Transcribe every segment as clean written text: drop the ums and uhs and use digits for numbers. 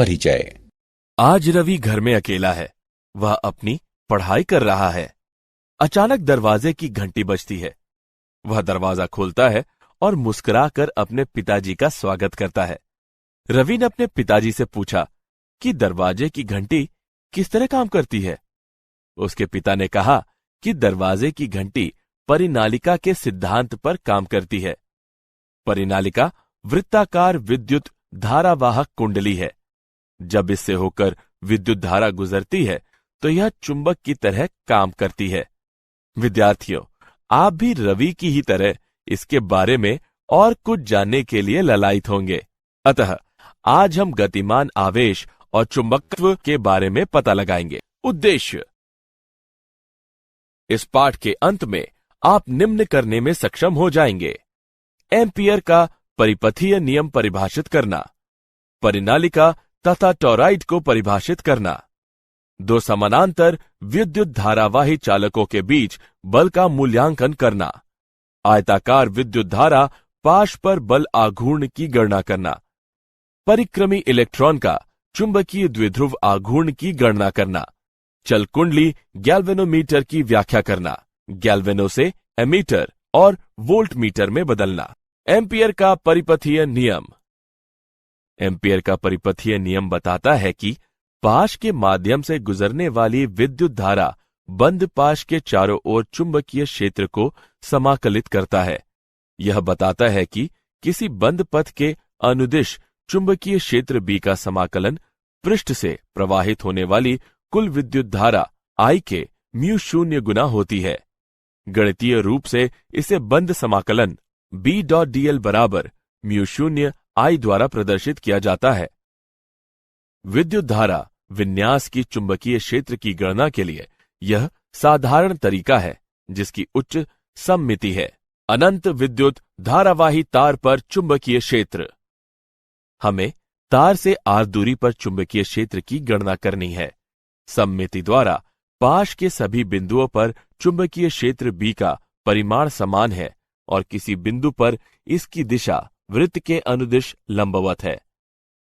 परिचय। आज रवि घर में अकेला है। वह अपनी पढ़ाई कर रहा है। अचानक दरवाजे की घंटी बजती है। वह दरवाजा खोलता है और मुस्कुराकर अपने पिताजी का स्वागत करता है। रवि ने अपने पिताजी से पूछा कि दरवाजे की घंटी किस तरह काम करती है। उसके पिता ने कहा कि दरवाजे की घंटी परिनालिका के सिद्धांत पर काम करती है। परिनालिका वृत्ताकार विद्युत धारावाहक कुंडली है। जब इससे होकर विद्युत धारा गुजरती है तो यह चुंबक की तरह काम करती है। विद्यार्थियों, आप भी रवि की ही तरह इसके बारे में और कुछ जानने के लिए ललायित होंगे। अतः आज हम गतिमान आवेश और चुंबकत्व के बारे में पता लगाएंगे। उद्देश्य: इस पाठ के अंत में आप निम्न करने में सक्षम हो जाएंगे। एम्पियर का परिपथीय नियम परिभाषित करना, परिनालिका तथा टॉरॉइड को परिभाषित करना, दो समानांतर विद्युत धारावाही चालकों के बीच बल का मूल्यांकन करना, आयताकार विद्युत धारा पाश पर बल आघूर्ण की गणना करना, परिक्रमी इलेक्ट्रॉन का चुंबकीय द्विध्रुव आघूर्ण की गणना करना, चल कुंडली गैल्वेनोमीटर की व्याख्या करना, गैल्वेनो से एमीटर और वोल्ट मीटर में बदलना। एम्पियर का परिपथीय नियम। एम्पियर का परिपथीय नियम बताता है कि पाश के माध्यम से गुजरने वाली विद्युत धारा बंद पाश के चारों ओर चुंबकीय क्षेत्र को समाकलित करता है। यह बताता है कि किसी बंद पथ के अनुदिश चुंबकीय क्षेत्र B का समाकलन पृष्ठ से प्रवाहित होने वाली कुल विद्युत धारा I के म्यू शून्य गुना होती है। गणितीय रूप से इसे बंद समाकलन B.dl बराबर म्यू शून्य I द्वारा प्रदर्शित किया जाता है। विद्युत धारा विन्यास की चुंबकीय क्षेत्र की गणना के लिए यह साधारण तरीका है जिसकी उच्च सममिति है। अनंत विद्युत धारावाही तार पर चुंबकीय क्षेत्र। हमें तार से r दूरी पर चुंबकीय क्षेत्र की गणना करनी है। सममिति द्वारा पाश के सभी बिंदुओं पर चुंबकीय क्षेत्र B का परिमाण समान है और किसी बिंदु पर इसकी दिशा वृत्त के अनुदिश लंबवत है।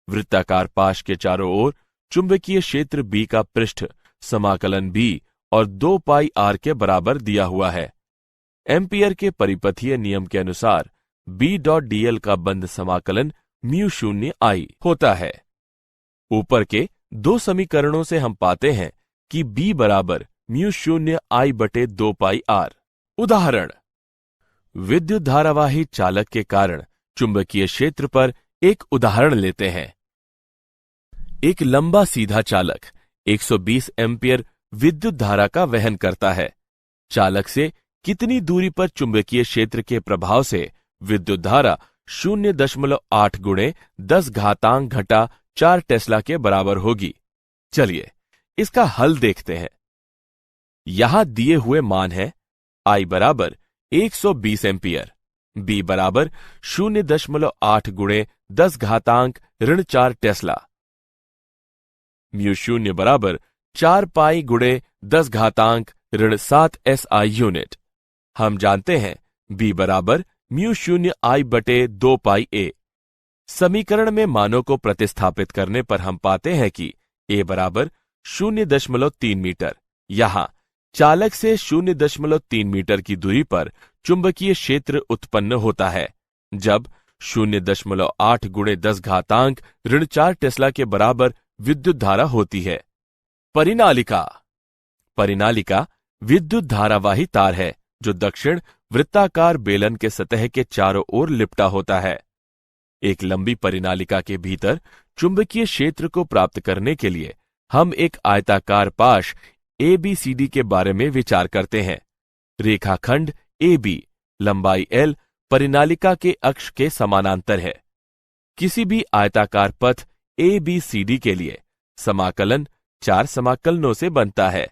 वृत्ताकार पाश के चारों ओर चुंबकीय क्षेत्र B का पृष्ठ समाकलन B और 2 पाई r के बराबर दिया हुआ है। एम्पियर के परिपथीय नियम के अनुसार B.dl का बंद समाकलन म्यू शून्य I होता है। ऊपर के दो समीकरणों से हम पाते हैं कि B बराबर म्यू शून्य I बटे 2 पाई r। उदाहरण: विद्युत धारावाही चालक के कारण चुंबकीय क्षेत्र पर एक उदाहरण लेते हैं। एक लंबा सीधा चालक 120 एम्पियर विद्युत धारा का वहन करता है। चालक से कितनी दूरी पर चुंबकीय क्षेत्र के प्रभाव से विद्युत धारा 0.8 गुणे 10 घातांक घटा 4 टेस्ला के बराबर होगी। चलिए इसका हल देखते हैं। यहां दिए हुए मान है I बराबर 120 एम्पियर, B बराबर 0.8 गुणे 10 घातांक ऋण 4 टेस्ला, म्यू शून्य बराबर 4 पाई गुणे 10 घातांक ऋण 7 SI यूनिट। हम जानते हैं B बराबर म्यू शून्य I बटे 2 पाई A। समीकरण में मानों को प्रतिस्थापित करने पर हम पाते हैं कि A बराबर 0.3 मीटर। यहां चालक से 0.3 मीटर की दूरी पर चुंबकीय क्षेत्र उत्पन्न होता है जब 0.8 गुणे 10 घातांक ऋण 4 टेस्ला के बराबर विद्युत धारा होती है। परिनालिका। परिनालिका विद्युत धारावाही तार है जो दक्षिण वृत्ताकार बेलन के सतह के चारों ओर लिपटा होता है। एक लंबी परिनालिका के भीतर चुंबकीय क्षेत्र को प्राप्त करने के लिए हम एक आयताकार पाश ABCD के बारे में विचार करते हैं। रेखाखंड AB लंबाई L परिनालिका के अक्ष के समानांतर है। किसी भी आयताकार पथ ABCD के लिए समाकलन 4 समाकलनों से बनता है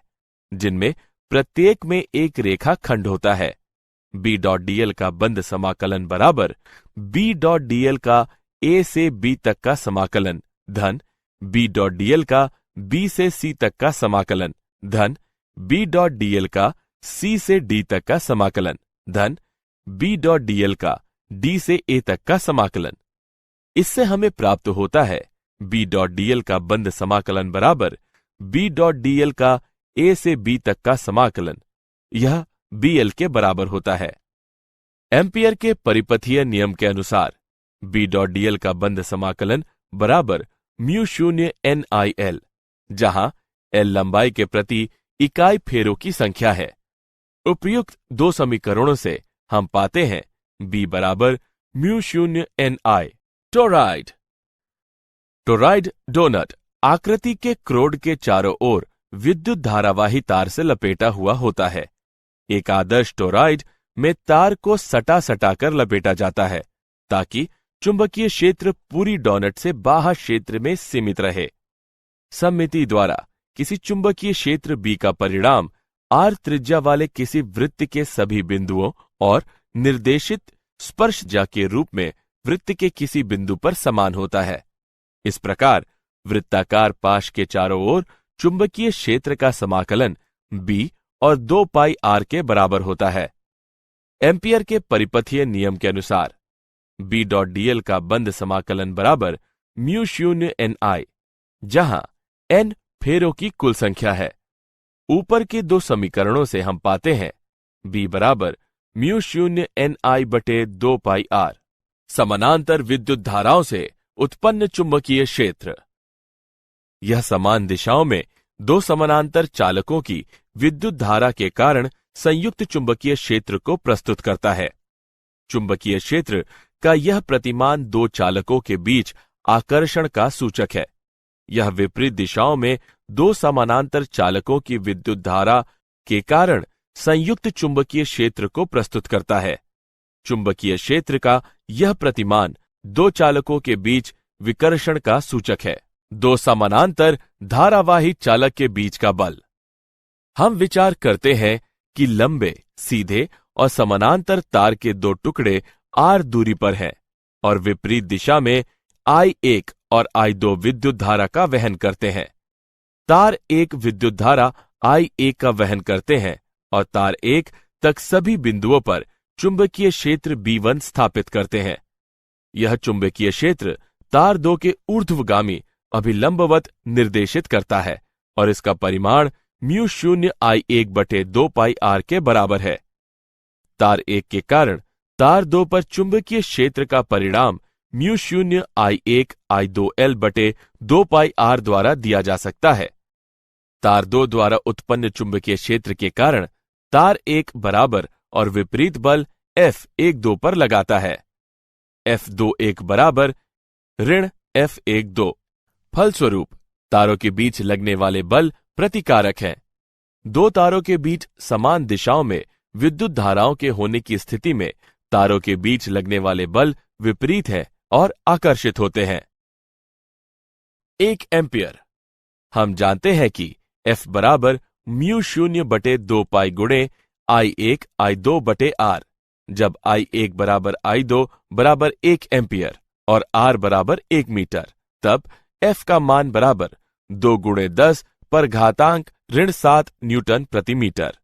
जिनमें प्रत्येक में एक रेखा खंड होता है। B.dl का बंद समाकलन बराबर B.dl का A से B तक का समाकलन धन B.dl का B से C तक का समाकलन धन B.dl का C से D तक का समाकलन धन B.dl का D से A तक का समाकलन। इससे हमें प्राप्त होता है B.dl का बंद समाकलन बराबर B.dl का A से B तक का समाकलन, यह BL के बराबर होता है। एम्पियर के परिपथीय नियम के अनुसार B.dl का बंद समाकलन बराबर म्यू शून्य NIL, जहां L लंबाई के प्रति इकाई फेरों की संख्या है। उपयुक्त दो समीकरणों से हम पाते हैं B बराबर म्यू शून्य NI। टोराइड। टोराइड डोनट आकृति के क्रोड के चारों ओर विद्युत धारावाही तार से लपेटा हुआ होता है। एक आदर्श टोराइड में तार को सटा कर लपेटा जाता है ताकि चुंबकीय क्षेत्र पूरी डोनट से बाह्य क्षेत्र में सीमित रहे। सममिति द्वारा किसी चुंबकीय क्षेत्र B का परिणाम R त्रिज्या वाले किसी वृत्त के सभी बिंदुओं और निर्देशित स्पर्शजा के रूप में वृत्त के किसी बिंदु पर समान होता है। इस प्रकार वृत्ताकार पाश के चारों ओर चुंबकीय क्षेत्र का समाकलन B और 2 पाई R के बराबर होता है। एम्पियर के परिपथीय नियम के अनुसार B.dl का बंद समाकलन बराबर म्यू शून्य NI, जहां N फेरों की कुल संख्या है। ऊपर के दो समीकरणों से हम पाते हैं B बराबर म्यू शून्य NI बटे 2 पाई R। समानांतर विद्युत धाराओं से उत्पन्न चुंबकीय क्षेत्र। यह समान दिशाओं में दो समानांतर चालकों की विद्युत धारा के कारण संयुक्त चुंबकीय क्षेत्र को प्रस्तुत करता है। चुंबकीय क्षेत्र का यह प्रतिमान दो चालकों के बीच आकर्षण का सूचक है। यह विपरीत दिशाओं में दो समानांतर चालकों की विद्युत धारा के कारण संयुक्त चुंबकीय क्षेत्र को प्रस्तुत करता है। चुंबकीय क्षेत्र का यह प्रतिमान दो चालकों के बीच विकर्षण का सूचक है। दो समानांतर धारावाही चालक के बीच का बल। हम विचार करते हैं कि लंबे, सीधे और समानांतर तार के दो टुकड़े R दूरी पर हैं और विपरीत दिशा में I1 और I2 विद्युत धारा का वहन करते हैं। तार 1 विद्युत धारा I1 का वहन करते हैं और तार 1 तक सभी बिंदुओं पर चुंबकीय क्षेत्र B1 स्थापित करते हैं। यह चुंबकीय क्षेत्र तार 2 के ऊर्ध्वगामी अभिलंबवत निर्देशित करता है और इसका परिमाण म्यू शून्य I1 बटे 2 पाई R के बराबर है। तार 1 के कारण तार 2 पर चुंबकीय क्षेत्र का परिणाम म्यू शून्य I1 I2L बटे 2 पाई R द्वारा दिया जा सकता है। तार 2 द्वारा उत्पन्न चुंबकीय क्षेत्र के कारण तार 1 बराबर और विपरीत बल F12 पर लगाता है। F21 बराबर ऋण F12। फलस्वरूप तारों के बीच लगने वाले बल प्रतिकारक हैं। दो तारों के बीच समान दिशाओं में विद्युत धाराओं के होने की स्थिति में तारों के बीच लगने वाले बल विपरीत हैं और आकर्षित होते हैं। 1 एम्पियर। हम जानते हैं कि F बराबर म्यू शून्य बटे 2 पाई गुणे I1 I2 बटे R, जब I1 बराबर I2 बराबर 1 एम्पियर और R बराबर 1 मीटर, तब F का मान बराबर 2 गुणे 10 पर घातांक ऋण 7 न्यूटन प्रति मीटर।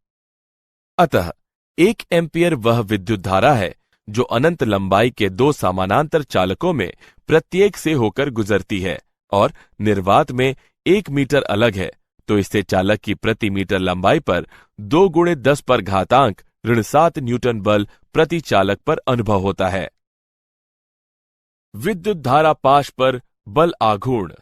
अतः 1 एम्पियर वह विद्युत धारा है जो अनंत लंबाई के दो समानांतर चालकों में प्रत्येक से होकर गुजरती है और निर्वात में 1 मीटर अलग है, तो इससे चालक की प्रति मीटर लंबाई पर 2 गुणे 10 पर घातांक ऋण 7 न्यूटन बल प्रति चालक पर अनुभव होता है। विद्युत धारा पाश पर बल आघूर्ण।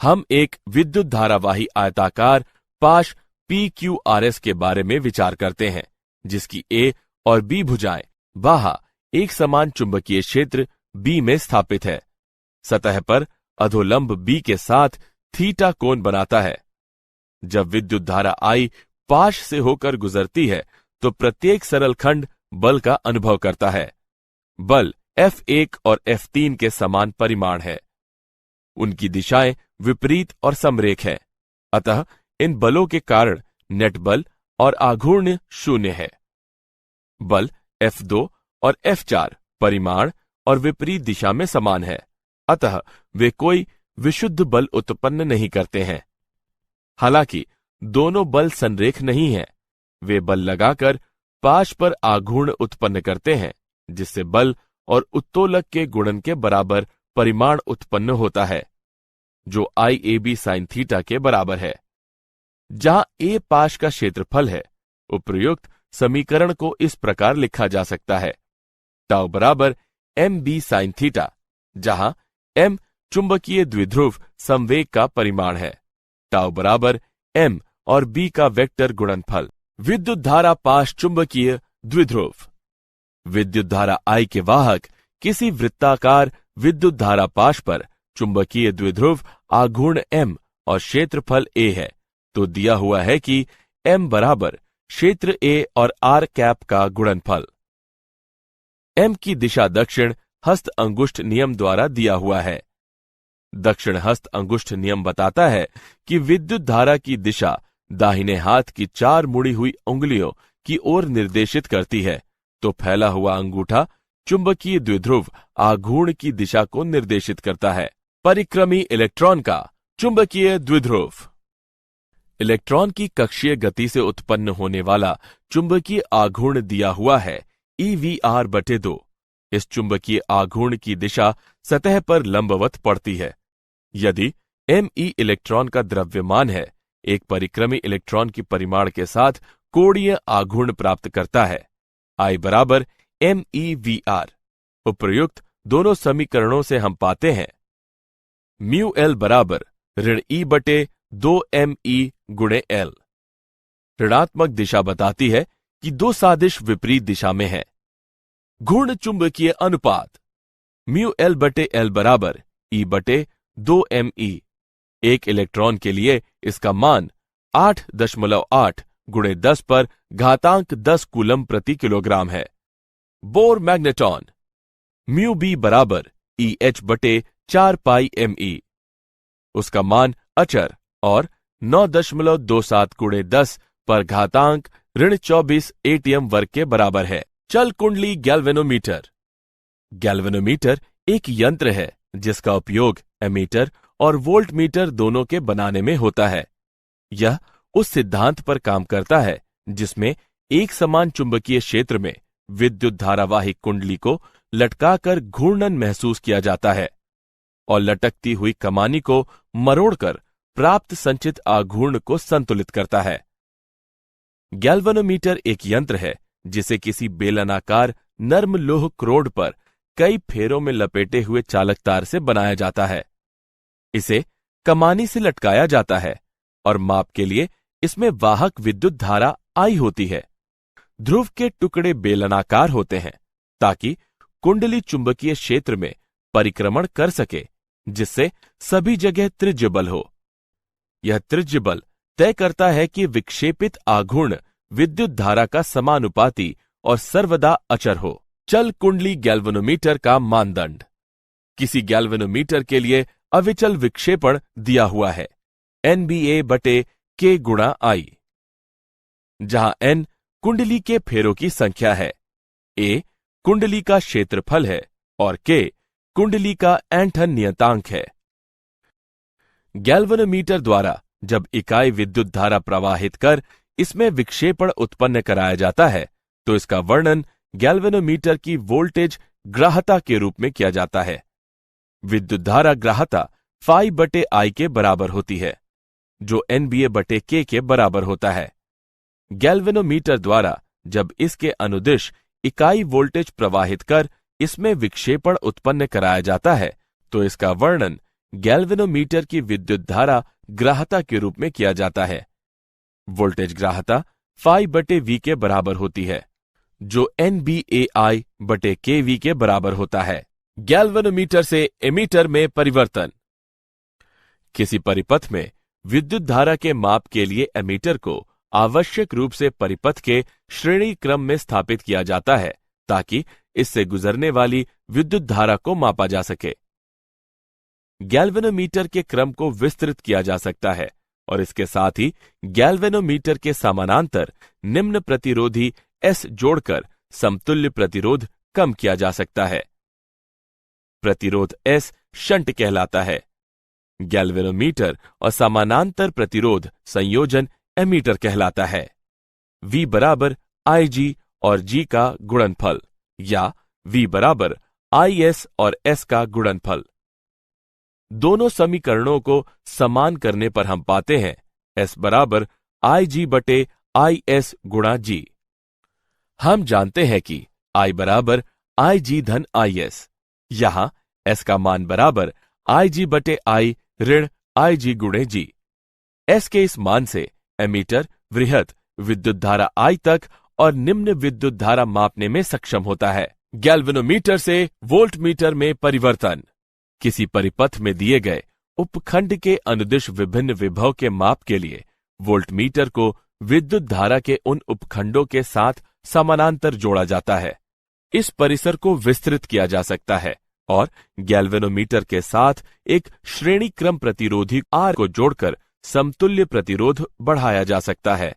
हम एक विद्युत धारावाही आयताकार पाश PQRS के बारे में विचार करते हैं, जिसकी A और B भुजाएं बाह्य एक समान चुंबकीय क्षेत्र B में स्थापित है। सतह पर अधोलंब B के साथ थीटा कोण बनाता है। जब विद्युत धारा I पाश से होकर गुजरती है तो प्रत्येक सरल खंड बल का अनुभव करता है। बल F1 और F3 के समान परिमाण है। उनकी दिशाएं विपरीत और समरेख हैं, अतः इन बलों के कारण नेट बल और आघूर्ण शून्य है। बल F2 और F4 परिमाण और विपरीत दिशा में समान है, अतः वे कोई विशुद्ध बल उत्पन्न नहीं करते हैं। हालांकि दोनों बल संरेख नहीं हैं, वे बल लगाकर पाश पर आघूर्ण उत्पन्न करते हैं, जिससे बल और उत्तोलक के गुणन के बराबर परिमाण उत्पन्न होता है, जो IAB sin थीटा के बराबर है। जहां A पाश का क्षेत्रफल है, उपर्युक्त समीकरण को इस प्रकार लिखा जा सकता है, टाउ बराबर MB sin थीटा, जहां M चुंबकीय द्विध्रुव संवेग का परिमाण है, टाउ बराबर M और B का वेक्टर गुणनफल। विद्युत धारा पाश चुंबकीय द्विध्रुव। विद्युत धारा I के वाहक किसी वृत्ताकार विद्युत धारा पाश पर चुंबकीय द्विध्रुव आघूर्ण M और क्षेत्रफल A है, तो दिया हुआ है कि M बराबर क्षेत्र A और R कैप का गुणनफल। M की दिशा दक्षिण हस्त अंगुष्ठ नियम द्वारा दिया हुआ है। दक्षिण हस्त अंगुष्ठ नियम बताता है कि विद्युत धारा की दिशा दाहिने हाथ की 4 मुड़ी हुई उंगलियों की ओर निर्देशित करती है, तो फैला हुआ अंगूठा चुंबकीय द्विध्रुव आघूर्ण की दिशा को निर्देशित करता है। परिक्रमी इलेक्ट्रॉन का चुंबकीय द्विध्रुव। इलेक्ट्रॉन की कक्षीय गति से उत्पन्न होने वाला चुंबकीय आघूर्ण दिया हुआ है EVR/2। इस चुंबकीय आघूर्ण की दिशा सतह पर लंबवत पड़ती है। यदि Me इलेक्ट्रॉन का द्रव्यमान है, एक परिक्रमी इलेक्ट्रॉन की परिमाण के साथ कोणीय आघूर्ण प्राप्त करता है, I बराबर MEVR। उपर्युक्त दोनों समीकरणों से हम पाते हैं μL बराबर ऋण E/2ME गुणे L। ऋणात्मक दिशा बताती है कि दो सादिश विपरीत दिशा में है। घूर्ण चुंबकीय अनुपात μL/L बराबर E/2ME। एक इलेक्ट्रॉन के लिए इसका मान 8.8 गुणे 10 पर घातांक 10 कूलम प्रति किलोग्राम है। बोर मैग्नेटॉन μB बराबर EH/4πMe। उसका मान अचर और 9.27 गुणे 10 पर घातांक ऋण 24 ATM वर्ग के बराबर है। चल कुंडली गैल्वेनोमीटर। गैल्वेनोमीटर एक यंत्र है जिसका उपयोग एमीटर और वोल्टमीटर दोनों के बनाने में होता है। यह उस सिद्धांत पर काम करता है जिसमें एक समान चुंबकीय क्षेत्र में विद्युत धारावाही कुंडली को लटकाकर घूर्णन महसूस किया जाता है और लटकती हुई कमानी को मरोड़कर प्राप्त संचित आघूर्ण को संतुलित करता है। गैल्वेनोमीटर एक यंत्र है जिसे किसी बेलनाकार नर्म लोह क्रोड पर कई फेरों में लपेटे हुए चालक तार से बनाया जाता है। इसे कमानी से लटकाया जाता है और माप के लिए इसमें वाहक विद्युत धारा I होती है। ध्रुव के टुकड़े बेलनाकार होते हैं ताकि कुंडली चुंबकीय क्षेत्र में परिक्रमण कर सके, जिससे सभी जगह त्रिज्य बल हो। यह त्रिज्य बल तय करता है कि विक्षेपित आघूर्ण विद्युत धारा का समानुपाती और सर्वदा अचर हो। चल कुंडली गैल्वेनोमीटर का मानदंड। किसी गैल्वेनोमीटर के लिए अविचल विक्षेपण दिया हुआ है NBA/K गुणा I, जहां N कुंडली के फेरों की संख्या है, A कुंडली का क्षेत्रफल है और K कुंडली का ऐंठन नियतांक है। गैल्वेनोमीटर द्वारा जब इकाई विद्युत धारा प्रवाहित कर इसमें विक्षेपण उत्पन्न कराया जाता है, तो इसका वर्णन गैल्वेनोमीटर की वोल्टेज ग्राह्यता के रूप में किया जाता है। विद्युत धारा ग्राह्यता phi/I के बराबर होती है, जो NBA/K के बराबर होता है। गैल्वेनोमीटर द्वारा जब इसके अनुदिश इकाई वोल्टेज प्रवाहित कर इसमें विक्षेपण उत्पन्न कराया जाता है, तो इसका वर्णन गैल्वेनोमीटर की विद्युत धारा ग्राह्यता के रूप में किया जाता है। वोल्टेज ग्राह्यता phi/V के बराबर होती है, जो NBAI/kV के बराबर होता है। गैल्वेनोमीटर से एमीटर में परिवर्तन। किसी परिपथ में विद्युत धारा के माप के लिए एमीटर को आवश्यक रूप से परिपथ के श्रेणी क्रम में स्थापित किया जाता है ताकि इससे गुजरने वाली विद्युत धारा को मापा जा सके। गैल्वेनोमीटर के क्रम को विस्तृत किया जा सकता है और इसके साथ ही गैल्वेनोमीटर के समानांतर निम्न प्रतिरोधी S जोड़कर समतुल्य प्रतिरोध कम किया जा सकता है। प्रतिरोध S शंट कहलाता है। गैल्वेनोमीटर और समानांतर प्रतिरोध संयोजन एमीटर कहलाता है। V बराबर IG और G का गुणनफल या V बराबर IS और S का गुणनफल। दोनों समीकरणों को समान करने पर हम पाते हैं S बराबर IG बटे IS गुणा G। हम जानते हैं कि I बराबर IG धन IS। यहां S का मान बराबर IG बटे I ऋण IG गुणे G। S के इस मान से एमीटर वृहत विद्युत धारा I तक और निम्न विद्युत धारा मापने में सक्षम होता है। गैल्वेनोमीटर से वोल्टमीटर में परिवर्तन। किसी परिपथ में दिए गए उपखंड के अनुदिश विभिन्न विभव के माप के लिए वोल्टमीटर को विद्युत धारा के उन उपखंडों के साथ समानांतर जोड़ा जाता है। इस परिसर को विस्तृत किया जा सकता है और गैल्वेनोमीटर के साथ एक श्रेणी क्रम प्रतिरोधी R को जोड़कर समतुल्य प्रतिरोध बढ़ाया जा सकता है।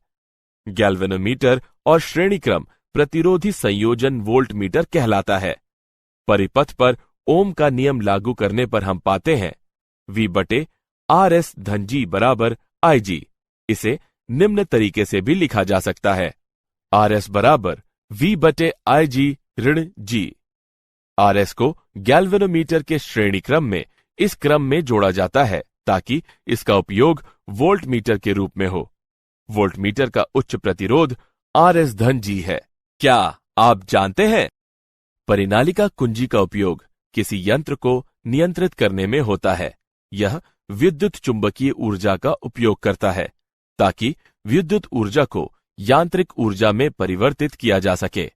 गैल्वेनोमीटर और श्रेणी क्रम प्रतिरोधी संयोजन वोल्टमीटर कहलाता है। परिपथ पर ओम का नियम लागू करने पर हम पाते हैं V बटे RS धन G बराबर IG। इसे निम्न तरीके से भी लिखा जा सकता है RS बराबर V बटे IG ऋण G। RS को गैल्वेनोमीटर के श्रेणी क्रम में इस क्रम में जोड़ा जाता है ताकि इसका उपयोग वोल्टमीटर के रूप में हो। वोल्टमीटर का उच्च प्रतिरोध RS धन G है। क्या आप जानते हैं परिनालिका कुंजी का उपयोग किसी यंत्र को नियंत्रित करने में होता है। यह विद्युत चुंबकीय ऊर्जा का उपयोग करता है ताकि विद्युत ऊर्जा को यांत्रिक ऊर्जा में परिवर्तित किया जा सके।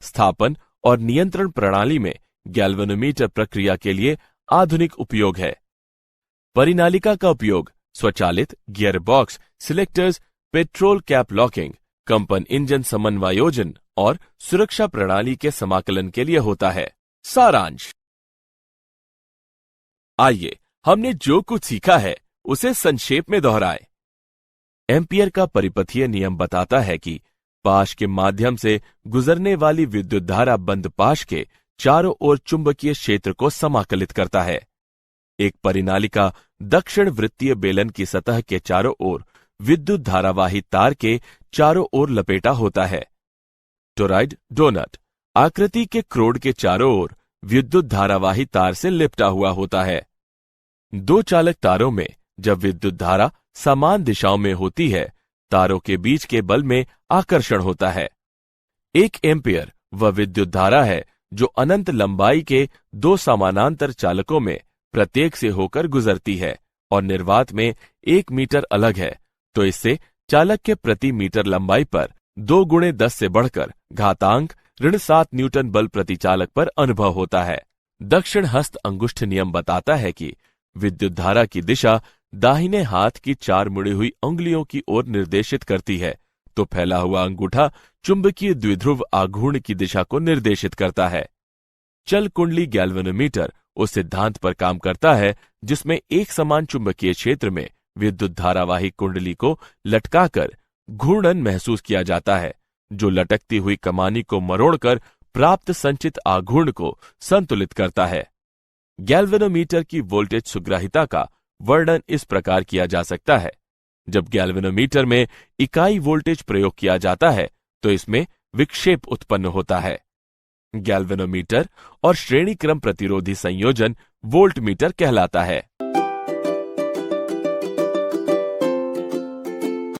स्थापन और नियंत्रण प्रणाली में गैल्वेनोमीटर प्रक्रिया के लिए आधुनिक उपयोग है। परिनालिका का उपयोग स्वचालित gear box selectors, petrol cap locking, कंपन इंजन समन्वयोजन और सुरक्षा प्रणाली के समाकलन के लिए होता है। सारांश। आइए हमने जो कुछ सीखा है उसे संक्षेप में दोहराएं। एम्पियर का परिपथीय नियम बताता है कि पाश के माध्यम से गुजरने वाली विद्युत धारा बंद पाश के चारों ओर चुंबकीय क्षेत्र को समाकलित करता है। एक परिनालिका दक्षिण वृत्तीय बेलन की सतह के चारों ओर विद्युत धारावाही तार के चारों ओर लपेटा होता है। टोरॉइड डोनट आकृति के क्रोड के चारों ओर विद्युत धारावाही तार से लिपटा हुआ होता है। दो चालक तारों में जब विद्युत धारा समान दिशाओं में होती है, तारों के बीच के बल में आकर्षण होता है। 1 एम्पियर वह विद्युत धारा है जो अनंत लंबाई के दो समानांतर चालकों में प्रत्येक से होकर गुजरती है और निर्वात में 1 मीटर अलग है, तो इससे चालक के प्रति मीटर लंबाई पर 2 गुणे 10 से बढ़कर घातांक ऋण 7 न्यूटन बल प्रति चालक पर अनुभव होता है। दक्षिण हस्त अंगुष्ठ नियम बताता है कि विद्युत धारा की दिशा दाहिने हाथ की 4 मुड़ी हुई उंगलियों की ओर निर्देशित करती है, तो फैला हुआ अंगूठा चुंबकीय द्विध्रुव आघूर्ण की दिशा को निर्देशित करता है। चल कुंडली गैल्वेनोमीटर उस सिद्धांत पर काम करता है जिसमें एक समान चुंबकीय क्षेत्र में विद्युत धारावाही कुंडली को लटकाकर घूर्णन महसूस किया जाता है, जो लटकती हुई कमानी को मरोड़कर प्राप्त संचित आघूर्ण को संतुलित करता है। गैल्वेनोमीटर की वोल्टेज सुग्राहिता का वर्णन इस प्रकार किया जा सकता है। जब गैल्वेनोमीटर में इकाई वोल्टेज प्रयोग किया जाता है तो इसमें विक्षेप उत्पन्न होता है। गैल्वेनोमीटर और श्रेणी क्रम प्रतिरोधी संयोजन वोल्टमीटर कहलाता है।